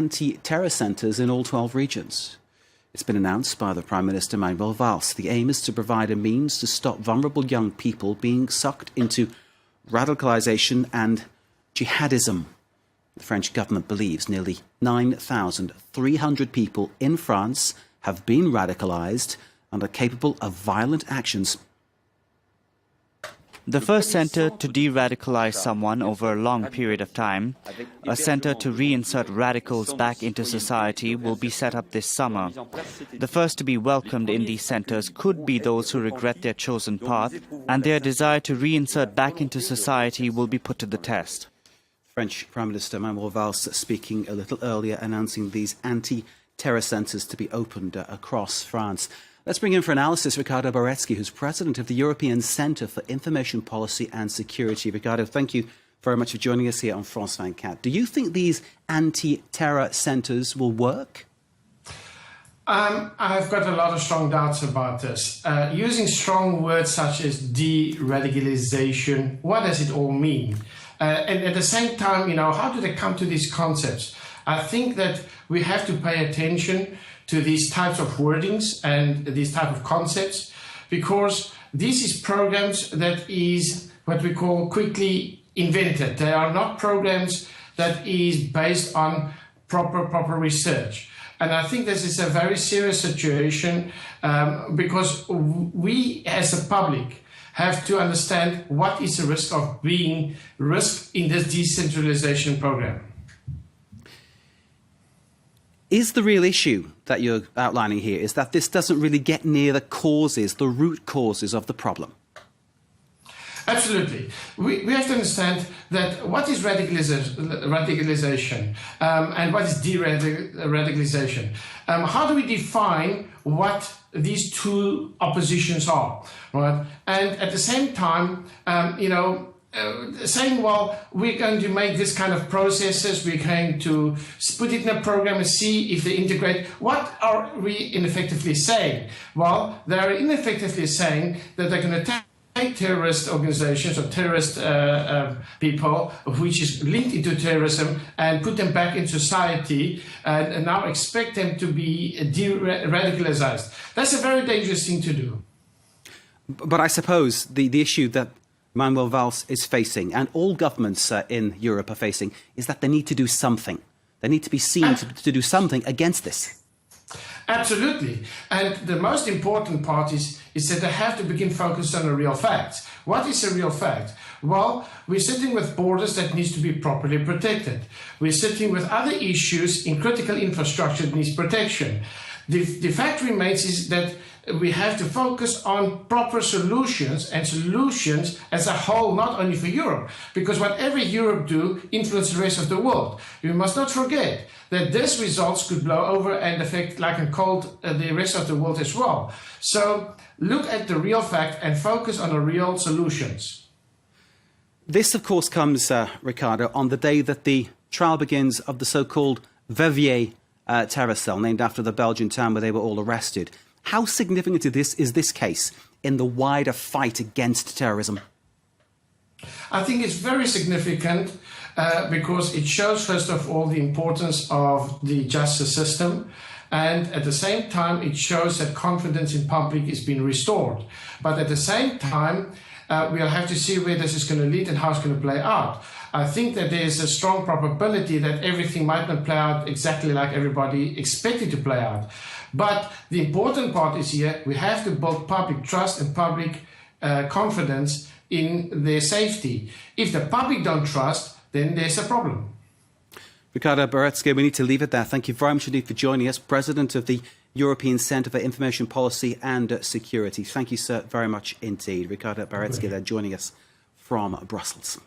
anti-terror centres in all 12 regions. It's been announced by the Prime Minister Manuel Valls. The aim is to provide a means to stop vulnerable young people being sucked into radicalisation and jihadism. The French government believes nearly 9,300 people in France have been radicalised and are capable of violent actions. The first centre to de-radicalise someone over a long period of time, a centre to reinsert radicals back into society, will be set up this summer. The first to be welcomed in these centres could be those who regret their chosen path, and their desire to reinsert back into society will be put to the test. French Prime Minister Manuel Valls speaking a little earlier, announcing these anti-terror centres to be opened across France. Let's bring in for analysis Ricardo Baretsky, who's president of the European Centre for Information Policy and Security. Ricardo, thank you very much for joining us here on France 24. Do you think these anti-terror centres will work? I've got a lot of strong doubts about this. Using strong words such as deradicalisation, what does it all mean? And at the same time, how do they come to these concepts? I think that we have to pay attention to these types of wordings and these type of concepts, because this is programs that is what we call quickly invented. They are not programs that is based on proper research. And I think this is a very serious situation because we as a public have to understand what is the risk of being risk in this decentralization program. Is the real issue that you're outlining here is that this doesn't really get near the causes, the root causes of the problem? Absolutely. We have to understand that what is radicalization and what is de-radicalization. How do we define what these two oppositions are, right? And at the same time, saying, well, we're going to make this kind of processes, we're going to put it in a program and see if they integrate. What are we ineffectively saying? Well, they're ineffectively saying that they're going to take terrorist organizations or terrorist people, which is linked into terrorism, and put them back in society and now expect them to be de-radicalized. That's a very dangerous thing to do. But I suppose the issue that Manuel Valls is facing, and all governments in Europe are facing, is that they need to do something. They need to be seen to do something against this. Absolutely. And the most important part is that they have to begin focused on the real facts. What is a real fact? Well, we're sitting with borders that needs to be properly protected. We're sitting with other issues in critical infrastructure that needs protection. The fact remains is that we have to focus on proper solutions and solutions as a whole, not only for Europe, because whatever Europe do influences the rest of the world. We must not forget that these results could blow over and affect like a cold the rest of the world as well. So look at the real fact and focus on the real solutions. This, of course, comes, Ricardo, on the day that the trial begins of the so-called Verviers terror cell, named after the Belgian town where they were all arrested. How significant is this case in the wider fight against terrorism? I think it's very significant because it shows, first of all, the importance of the justice system. And at the same time, it shows that confidence in public is being restored. But at the same time, we'll have to see where this is going to lead and how it's going to play out. I think that there's a strong probability that everything might not play out exactly like everybody expected to play out. But the important part is here, we have to build public trust and public confidence in their safety. If the public don't trust, then there's a problem. Ricardo Baretsky, we need to leave it there. Thank you very much indeed for joining us, President of the European Centre for Information Policy and Security. Thank you, sir, very much indeed. Ricardo Baretsky there joining us from Brussels.